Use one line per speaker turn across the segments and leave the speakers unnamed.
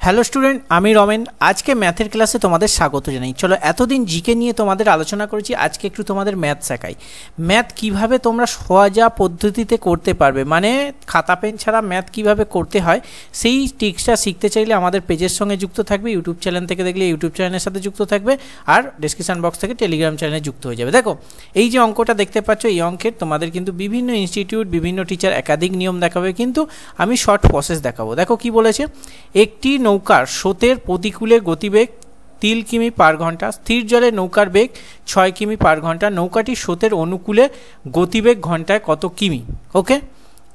Hello student, আমি রমেন। আজকে ম্যাথের ক্লাসে তোমাদের স্বাগত জানাই। চলো, এতদিন জিকে নিয়ে তোমাদের আলোচনা করেছি, আজকে একটু তোমাদের ম্যাথ শেখাই। ম্যাথ কিভাবে তোমরা সোজা পদ্ধতিতে করতে পারবে, মানে খাতা পেন ছাড়া ম্যাথ কিভাবে করতে হয়, সেই ট্রিক্সটা শিখতে চাইলে আমাদের পেজের সঙ্গে যুক্ত থাকবে। ইউটিউব চ্যানেল থেকে দেখলে ইউটিউব চ্যানেলের সাথে যুক্ত থাকবে, আর ডেসক্রিপশন বক্স থেকে টেলিগ্রাম চ্যানেলে যুক্ত হয়ে যাবে। দেখো, এই যে অঙ্কটা দেখতে পাচ্ছ, এই অঙ্কের তোমাদের কিন্তু বিভিন্ন ইনস্টিটিউট, বিভিন্ন টিচার একাধিক নিয়ম দেখাবে, কিন্তু আমি শর্ট প্রসেস দেখাবো। দেখো কি বলেছে, একটি নৌকার স্রোতের প্রতিকূলে গতিবেগ 3 কিমি পার ঘন্টা, স্থির জলে নৌকার বেগ 6 কিমি পার ঘন্টা, নৌকাটি স্রোতের অনুকূলে গতিবেগ ঘন্টায় কত কিমি। ওকে,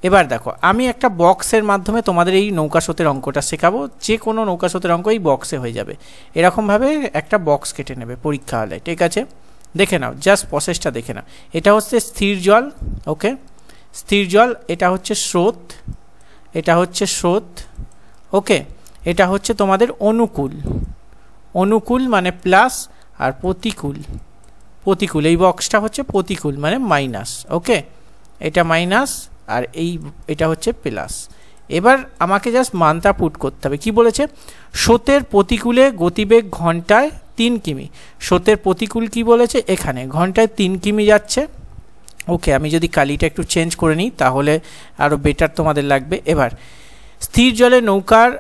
এবার দেখো, আমি একটা বক্সের মাধ্যমে তোমাদের এই নৌকা স্রোতের অঙ্কটা শেখাবো। যে কোনো নৌকা স্রোতের অঙ্ক এই বক্সে হয়ে যাবে। এরকমভাবে একটা বক্স কেটে নেবে পরীক্ষা হলে, ঠিক আছে? দেখে নাও, জাস্ট প্রসেসটা দেখে নাও। এটা হচ্ছে স্থির জল, ওকে, স্থির জল। এটা হচ্ছে স্রোত, এটা হচ্ছে স্রোত, ওকে। এটা হচ্ছে তোমাদের অনুকূল, অনুকূল মানে প্লাস, আর প্রতিকূল, প্রতিকূল। এই বক্সটা হচ্ছে প্রতিকূল মানে মাইনাস, ওকে। এটা মাইনাস আর এটা হচ্ছে প্লাস। এবার আমাকে জাস্ট মানটা পুট করতে হবে। কি বলেছে, স্রোতের প্রতিকূলে গতিবেগ ঘন্টায় 3 কিমি। স্রোতের প্রতিকূল কি বলেছে, এখানে ঘন্টায় 3 কিমি যাচ্ছে। ওকে, আমি যদি কালিটা একটু চেঞ্জ করে নিই তাহলে আরও বেটার তোমাদের লাগবে। এবার স্থির জলে নৌকার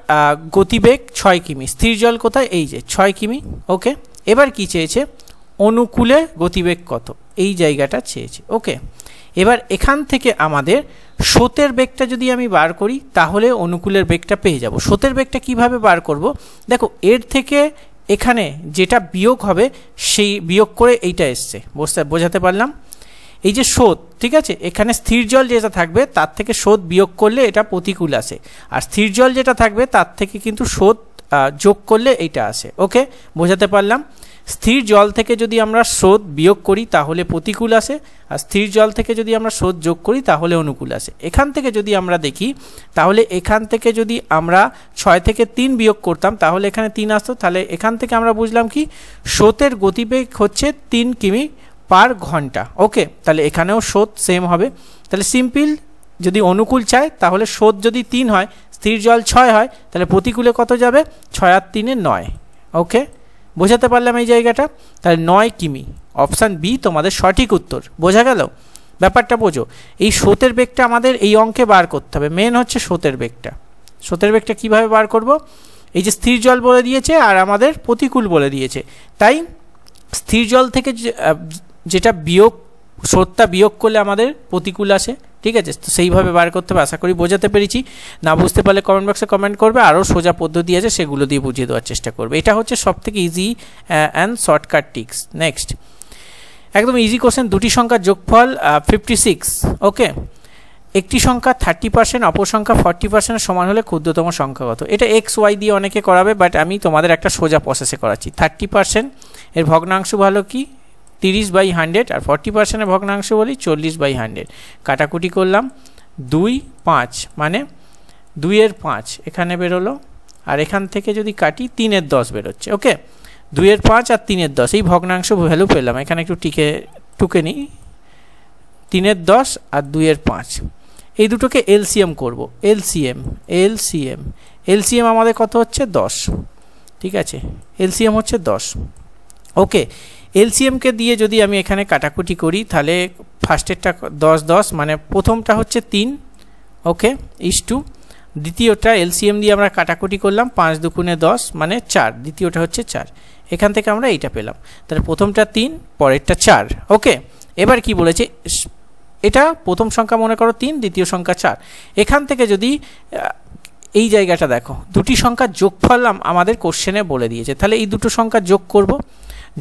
গতিবেগ 6 কিমি। স্থির জল কোথায়, এই যে 6 কিমি, ওকে। এবার কি চেয়েছে, অনুকূলে গতিবেগ কত, এই জায়গাটা চেয়েছে, ওকে। এবার এখান থেকে আমাদের স্রোতের বেগটা যদি আমি বার করি তাহলে অনুকূলের বেগটা পেয়ে যাব। স্রোতের বেগটা কিভাবে বার করব, দেখো, এর থেকে এখানে যেটা বিয়োগ হবে সেই বিয়োগ করে এইটা এসছে, বোঝাতে পারলাম? এই যে স্রোত, ঠিক আছে, এখানে স্থির জল যেটা থাকবে তার থেকে স্রোত বিয়োগ করলে এটা প্রতিকূল আসে, আর স্থির জল যেটা থাকবে তার থেকে কিন্তু স্রোত যোগ করলে এইটা আসে, ওকে। বোঝাতে পারলাম? স্থির জল থেকে যদি আমরা স্রোত বিয়োগ করি তাহলে প্রতিকূল আসে, আর স্থির জল থেকে যদি আমরা স্রোত যোগ করি তাহলে অনুকূল আসে। এখান থেকে যদি আমরা দেখি তাহলে এখান থেকে যদি আমরা 6 থেকে 3 বিয়োগ করতাম তাহলে এখানে 3 আসতো। তাহলে এখান থেকে আমরা বুঝলাম কি, স্রোতের গতিবেগ হচ্ছে 3 কিমি পার ঘন্টা, ওকে। তাহলে এখানেও স্রোত সেম হবে। তাহলে সিম্পল, যদি অনুকূল চায় তাহলে স্রোত যদি 3 হয়, স্থির জল 6 হয়, তাহলে প্রতিকূলে কত যাবে, 6 আর 3 9, ওকে। বোঝাতে পারলাম এই জায়গাটা? তাহলে 9 কিমি, অপশান বি তোমাদের সঠিক উত্তর। বোঝা গেল ব্যাপারটা? বোঝো, এই স্রোতের বেগটা আমাদের এই অঙ্কে বার করতে হবে। মেন হচ্ছে স্রোতের বেগটা। স্রোতের বেগটা কীভাবে বার করব, এই যে স্থির জল বলে দিয়েছে আর আমাদের প্রতিকূল বলে দিয়েছে, তাই স্থির জল থেকে যেটা বিয়োগ, স্রোতটা বিয়োগ করলে আমাদের প্রতিকূল আসে, ঠিক আছে? তো সেইভাবে বার করতে হবে। আশা করি বোঝাতে পেরেছি। না বুঝতে পারলে কমেন্ট বক্সে কমেন্ট করবে, আরও সোজা পদ্ধতি আছে সেগুলো দিয়ে বুঝিয়ে দেওয়ার চেষ্টা করবে। এটা হচ্ছে সবথেকে easy and shortcut tricks. Next, একদম ইজি কোশ্চেন। দুটি সংখ্যার যোগফল 56, ওকে। একটি সংখ্যা 30%, অপর সংখ্যা 40% সমান হলে ক্ষুদ্রতম সংখ্যা কত? এটা এক্স ওয়াই দিয়ে অনেকে করাবে, বাট আমি তোমাদের একটা সোজা প্রসেসে করাচ্ছি। 30% এর ভগ্নাংশ ভালো কি 30/100, আর 40%-এর ভগ্নাংশ বলি 40/100। কাটাকুটি করলাম, 2 5 মানে 2-এর 5 এখানে বেরোলো, আর এখান থেকে যদি কাটি 3-এর 10 বেরোচ্ছে, ওকে। 2-এর 5 আর 3-এর 10 এই ভগ্নাংশ ভ্যালু পেলাম। এখানে একটু টুকে নিই, 3-এর 10 আর 2-এর 5, এই দুটোকে এলসিএম করব। এলসিএম আমাদের কত হচ্ছে, 10, ঠিক আছে। এলসিএম হচ্ছে 10, ওকে। এলসিএমকে দিয়ে যদি আমি এখানে কাটাকুটি করি তাহলে ফার্স্টেরটা 10 10 মানে প্রথমটা হচ্ছে 3, ওকে, ইস-টু দ্বিতীয়টা এলসিএম দিয়ে আমরা কাটাকুটি করলাম, 5 2 10 মানে 4, দ্বিতীয়টা হচ্ছে 4। এখান থেকে আমরা এইটা পেলাম। তাহলে প্রথমটা 3, পরেরটা 4, ওকে। এবার কি বলেছে, এটা প্রথম সংখ্যা মনে করো 3, দ্বিতীয় সংখ্যা 4। এখান থেকে যদি এই জায়গাটা দেখো, দুটি সংখ্যার যোগফল আমাদের কোশ্চেনে বলে দিয়েছে, তাহলে এই দুটো সংখ্যা যোগ করব।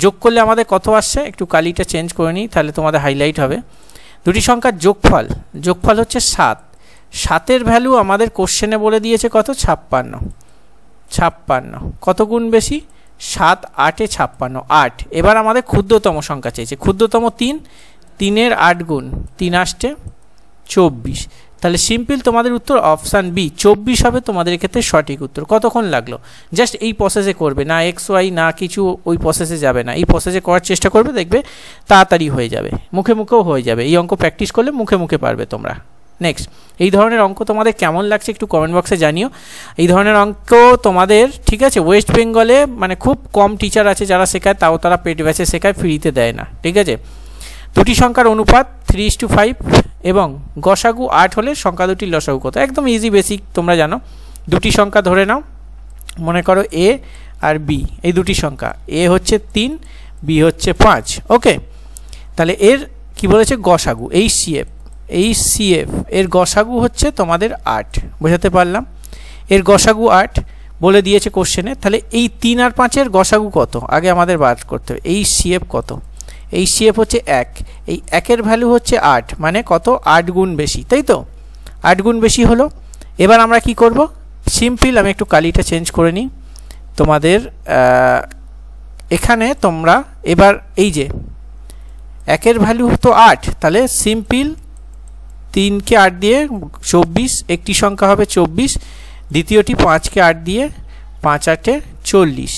যোগ করলে আমাদের কত আসছে, একটু কালিটা চেঞ্জ করে নিই তাহলে তোমাদের হাইলাইট হবে। দুটি সংখ্যার যোগফল হচ্ছে 7। 7-এর ভ্যালু আমাদের কোশ্চেনে বলে দিয়েছে কত, 56। কত গুণ বেশি, 7 8-এ 56, 8। এবার আমাদের ক্ষুদ্রতম সংখ্যা চেয়েছে, ক্ষুদ্রতম 3, 3-এর 8 গুণ 3 আসছে 24। তাহলে সিম্পল তোমাদের উত্তর অপশান বি 24 হবে তোমাদের ক্ষেত্রে সঠিক উত্তর। কতক্ষণ লাগলো, জাস্ট এই প্রসেসে করবে, না এক্স ওয়াই না কিছু, ওই প্রসেসে যাবে না, এই প্রসেসে করার চেষ্টা করবে, দেখবে তাড়াতাড়ি হয়ে যাবে, মুখে মুখেও হয়ে যাবে। এই অঙ্ক প্র্যাকটিস করলে মুখে মুখে পারবে তোমরা। নেক্সট, এই ধরনের অঙ্ক তোমাদের কেমন লাগছে একটু কমেন্ট বক্সে জানিও। এই ধরনের অঙ্ক তোমাদের ঠিক আছে ওয়েস্ট বেঙ্গলে মানে খুব কম টিচার আছে যারা শেখায়, তাও তারা পেড ব্যাচে শেখায়, ফ্রিতে দেয় না। ঠিক আছে, দুটি সংখ্যার অনুপাত 3:5 এবং গসাগু 8 হলে সংখ্যা দুটির লসাগু কত? একদম ইজি বেসিক, তোমরা জানো। দুটি সংখ্যা ধরে নাও, মনে করো এ আর বি, এই দুটি সংখ্যা, এ হচ্ছে 3, বি হচ্ছে 5। ওকে, তাহলে এর কি বলেছে গসাগু, এই সিএফ এর গসাগু হচ্ছে তোমাদের 8, বোঝাতে পারলাম? এর গসাগু 8 বলে দিয়েছে কোশ্চেনে। তাহলে এই 3 আর 5-এর গসাগু কত আগে আমাদের বার করতে হবে। এই সিএফ কত? এই সিএফ হচ্ছে 1, এই 1-এর ভ্যালু হচ্ছে 8, মানে কত? 8 গুণ বেশি, তাই তো? 8 গুণ বেশি হলো। এবার আমরা কি করব? সিম্পল, আমি একটু কালিটা চেঞ্জ করে নিই তোমাদের। এখানে তোমরা এবার এই যে 1-এর ভ্যালু তো 8, তাহলে সিম্পল 3কে 8 দিয়ে 24, একটি সংখ্যা হবে 24, দ্বিতীয়টি 5কে 8 দিয়ে 5 8-এ 40,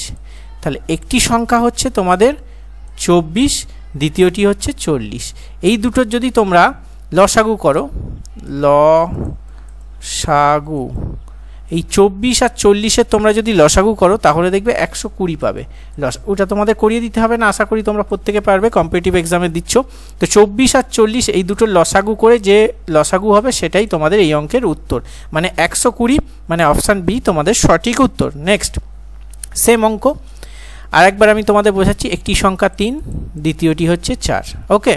তাহলে একটি সংখ্যা হচ্ছে তোমাদের 24, দ্বিতীয়টি হচ্ছে 40। এই দুটোর যদি তোমরা লসাগু করো, লসাগু এই 24 আর 40-এর তোমরা যদি লসাগু করো তাহলে দেখবে 120 পাবে। ওটা তোমাদের করিয়ে দিতে হবে না, আশা করি তোমরা প্রত্যেকে পারবে, কম্পিটিটিভ এক্সামে দিচ্ছ। তো 24 আর 40 এই দুটোর লসাগু করে যে লসাগু হবে সেটাই তোমাদের এই অঙ্কের উত্তর, মানে 120, মানে অপশান বি তোমাদের সঠিক উত্তর। নেক্সট, সেম অঙ্ক আরেকবার আমি তোমাদের বোঝাচ্ছি। একটি সংখ্যা 3, দ্বিতীয়টি হচ্ছে 4। ওকে,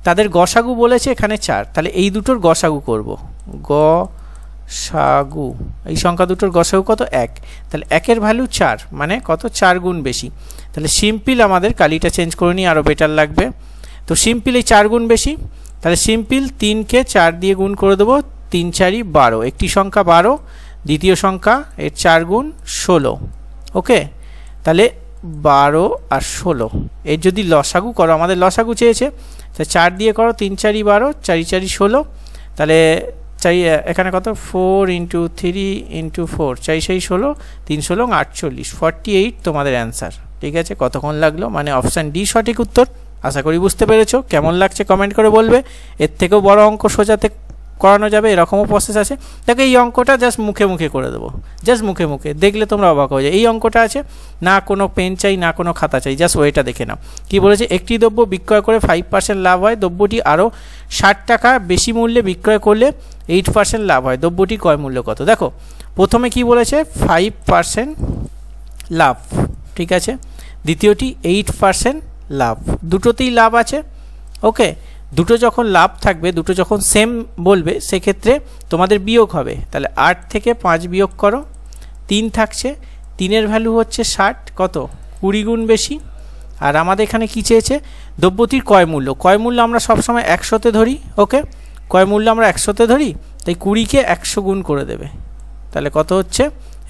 তাদের গসাগু বলেছে এখানে 4, তাহলে এই দুটোর গসাগু করব। গসাগু, এই সংখ্যা দুটোর গসাগু কত? 1, তাহলে 1-এর ভ্যালু 4, মানে কত? 4 গুণ বেশি। তাহলে সিম্পল আমাদের কালিটা চেঞ্জ করে নিই, আরও বেটার লাগবে। তো সিম্পল এই 4 গুণ বেশি, তাহলে সিম্পল 3কে 4 দিয়ে গুণ করে দেবো, 3 4 12, একটি সংখ্যা 12, দ্বিতীয় সংখ্যা এর 4 গুণ 16। ওকে, তাহলে 12 আর 16 এর যদি লসাগু করো, আমাদের লসাগু চেয়েছে, তা 4 দিয়ে করো, 3 4 12, 4 4 16, তাহলে এখানে কত? 4 × 3 × 4, 4 6 16, 3 16 48, 48 তোমাদের অ্যান্সার। ঠিক আছে, কতক্ষণ লাগলো? মানে অপশান ডি সঠিক উত্তর। আশা করি বুঝতে পেরেছো। কেমন লাগছে কমেন্ট করে বলবে। এর থেকেও বড় অঙ্ক সোজাতে করানো যাবে, এরকমও প্রসেস আছে। দেখো এই অঙ্কটা জাস্ট মুখে মুখে করে দেবো, জাস্ট মুখে মুখে দেখলে তোমরা অবাক হয়ে যায়। এই অঙ্কটা আছে, না কোনো পেন চাই না কোনো খাতা চাই, জাস্ট ওইটা দেখে নাও। কি বলেছে? একটি দ্রব্য বিক্রয় করে 5% লাভ হয়, দ্রব্যটি আরও 60 টাকা বেশি মূল্যে বিক্রয় করলে 8% লাভ হয়, দ্রব্যটি ক্রয় মূল্য কত? দেখো প্রথমে কি বলেছে? 5% লাভ, ঠিক আছে। দ্বিতীয়টি 8% লাভ, দুটোতেই লাভ আছে। ওকে, দুটো যখন লাভ থাকবে, দুটো যখন সেম বলবে, সেক্ষেত্রে তোমাদের বিয়োগ হবে। তাহলে 8 থেকে 5 বিয়োগ করো, 3 থাকছে, 3-এর ভ্যালু হচ্ছে 60, কত? 20 গুণ বেশি। আর আমাদের এখানে কি চেয়েছে? দ্রব্যটির ক্রয় মূল্য। ক্রয় মূল্য আমরা সবসময় 100-তে ধরি। ওকে, ক্রয় মূল্য আমরা 100-তে ধরি, তাই 20-কে 100 গুণ করে দেবে। তাহলে কত হচ্ছে?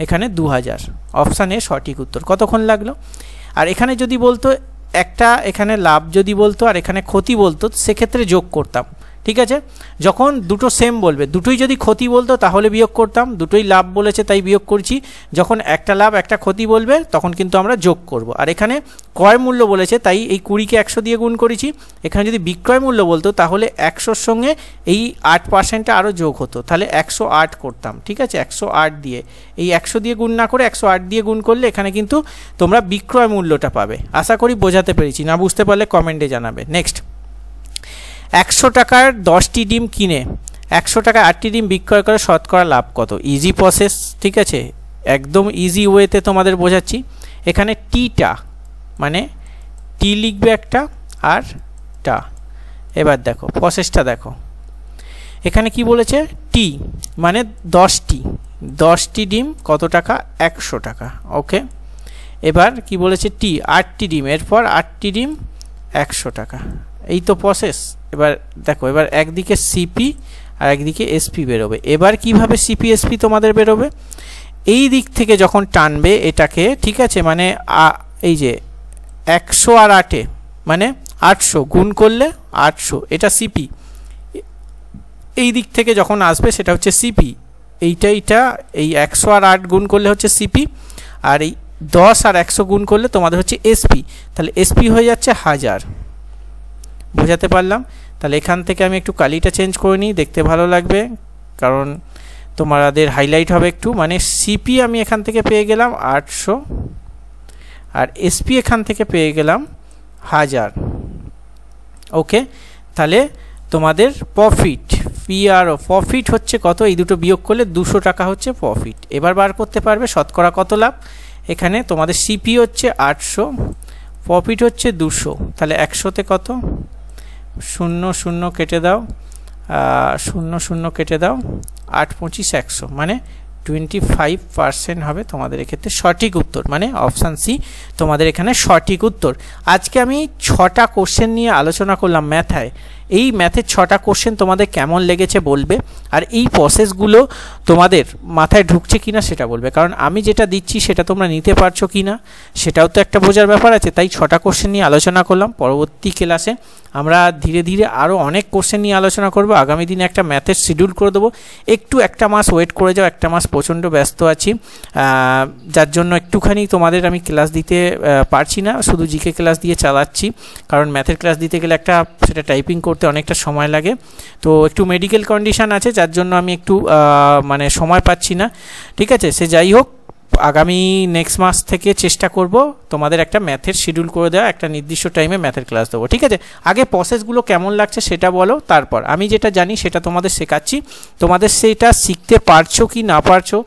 এখানে 2000। অপশান এ সঠিক উত্তর। কতক্ষণ লাগলো? আর এখানে যদি বলতো একটা, এখানে লাভ যদি বলতো আর এখানে ক্ষতি বলতো, সেক্ষেত্রে যোগ করতাম। ঠিক আছে, যখন দুটো সেম বলবে, দুটোই যদি ক্ষতি বলতো তাহলে বিয়োগ করতাম, দুটোই লাভ বলেছে তাই বিয়োগ করছি। যখন একটা লাভ একটা ক্ষতি বলবে তখন কিন্তু আমরা যোগ করব। আর এখানে ক্রয় মূল্য বলেছে তাই এই 20-কে 100 দিয়ে গুণ করেছি। এখানে যদি বিক্রয় মূল্য বলতো তাহলে 100-র সঙ্গে এই 8%টা আরও যোগ হতো, তাহলে 108 করতাম। ঠিক আছে, 108 দিয়ে, এই 100 দিয়ে গুণ না করে 108 দিয়ে গুণ করলে এখানে কিন্তু তোমরা বিক্রয় মূল্যটা পাবে। আশা করি বোঝাতে পেরেছি, না বুঝতে পারলে কমেন্টে জানাবে। নেক্সট, 100 টাকার 10টি ডিম কিনে 100 টাকায় 8টি ডিম বিক্রয় করে শতকরা লাভ কত? ইজি প্রসেস, ঠিক আছে, একদম ইজি ওয়েতে তোমাদের বোঝাচ্ছি। এখানে টিটা মানে টি লিখবে একটা আর টা। এবার দেখো প্রসেসটা দেখো, এখানে কি বলেছে? টি মানে 10টি ডিম কত টাকা? 100 টাকা। ওকে, এবার কি বলেছে? টি 8টি ডিম, এরপর 8টি ডিম 100 টাকা। এই তো প্রসেস। এবার দেখো, এবার একদিকে সিপি আর একদিকে এসপি বেরোবে। এবার কিভাবে সিপি এসপি তোমাদের বেরোবে? এই দিক থেকে যখন টানবে এটাকে, ঠিক আছে, মানে এই যে 100 আর 8-এ মানে 800 গুণ করলে 800, এটা সিপি। এই দিক থেকে যখন আসবে সেটা হচ্ছে সিপি। এইটা এই 100 আর 8 গুণ করলে হচ্ছে সিপি, আর এই 10 আর 100 গুণ করলে তোমাদের হচ্ছে এসপি। তাহলে এসপি হয়ে যাচ্ছে 1000। বোঝাতে পারলাম? তাহলে এখান থেকে আমি একটু কালিটা চেঞ্জ করে নিই, দেখতে ভালো লাগবে, কারণ তোমাদের হাইলাইট হবে একটু। মানে সিপি আমি এখান থেকে পেয়ে গেলাম 800, আর এসপি এখান থেকে পেয়ে গেলাম 1000। ওকে, তাহলে তোমাদের প্রফিট পিআরও প্রফিট হচ্ছে কত, এই দুটো বিয়োগ করলে 200 টাকা হচ্ছে প্রফিট। এবার বার করতে পারবে শতকরা কত লাভ। এখানে তোমাদের সিপি হচ্ছে 800, প্রফিট হচ্ছে 200, তাহলে 100তে কত, 0 0 কেটে দাও, 0 0 কেটে দাও, 8 25 100, মানে 25% হবে তোমাদের এক্ষেত্রে সঠিক উত্তর, মানে অপশান সি তোমাদের এখানে সঠিক উত্তর। আজকে আমি 6টা কোশ্চেন নিয়ে আলোচনা করলাম ম্যাথায়। এই ম্যাথের 6টা কোশ্চেন তোমাদের কেমন লেগেছে বলবে, আর এই প্রসেসগুলো তোমাদের মাথায় ঢুকছে কিনা সেটা বলবে, কারণ আমি যেটা দিচ্ছি সেটা তোমরা নিতে পারছো কিনা সেটাও তো একটা বোঝার ব্যাপার আছে। তাই 6টা কোশ্চেন নিয়ে আলোচনা করলাম। পরবর্তী ক্লাসে আমরা ধীরে ধীরে আরও অনেক কোশ্চেন নিয়ে আলোচনা করব। আগামী দিনে একটা ম্যাথের শিডিউল করে দেবো। একটু একটা মাস ওয়েট করে যাও, একটা মাস প্রচণ্ড ব্যস্ত আছি, যার জন্য একটুখানি তোমাদের আমি ক্লাস দিতে পারছি না, শুধু জিকে ক্লাস দিয়ে চালাচ্ছি, কারণ ম্যাথের ক্লাস দিতে গেলে সেটা টাইপিং করতে অনেকটা সময় লাগে। তো একটু মেডিকেল কন্ডিশন আছে, যার জন্য আমি একটু মানে সময় পাচ্ছি না। ঠিক আছে, সে যাই হোক, আগামী নেক্সট মাস থেকে চেষ্টা করব তোমাদের একটা ম্যাথের শিডিউল করে দেওয়া, একটা নির্দিষ্ট টাইমে ম্যাথের ক্লাস দেবো। ঠিক আছে, আগে প্রসেসগুলো কেমন লাগছে সেটা বলো, তারপর আমি যেটা জানি সেটা তোমাদের শেখাচ্ছি। তোমাদের সেটা শিখতে পারছো কি না পারছো,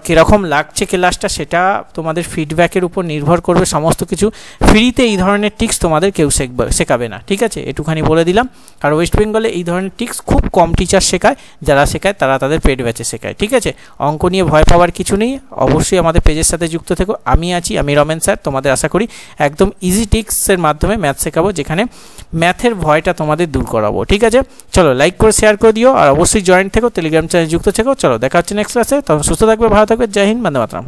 কীরকম লাগছে ক্লাসটা, সেটা তোমাদের ফিডব্যাকের উপর নির্ভর করবে সমস্ত কিছু। ফ্রিতে এই ধরনের টিক্স তোমাদের কেউ শেখাবে না। ঠিক আছে, একটুখানি বলে দিলাম। আর ওয়েস্ট বেঙ্গলে এই ধরনের টিক্স খুব কম টিচার শেখায়, যারা শেখায় তারা তাদের পেড ব্যাচে শেখায়। ঠিক আছে, অঙ্ক নিয়ে ভয় পাওয়ার কিছু নেই, অবশ্যই আমাদের পেজের সাথে যুক্ত থেকো। আমি আছি, আমি রমেন স্যার, তোমাদের আশা করি একদম ইজি টিক্সের মাধ্যমে ম্যাথ শেখাবো, যেখানে ম্যাথের ভয়টা তোমাদের দূর করাবো। ঠিক আছে, চলো লাইক করে শেয়ার করে দিও, আর অবশ্যই জয়েন্ট থেকো, টেলিগ্রাম চ্যানেলে যুক্ত থেকো। চলো দেখা হচ্ছে নেক্সট ক্লাসে, তখন সুস্থ থাকবে, ভালো থাকবে। জয় হিন্দ, বন্দে মাতরম।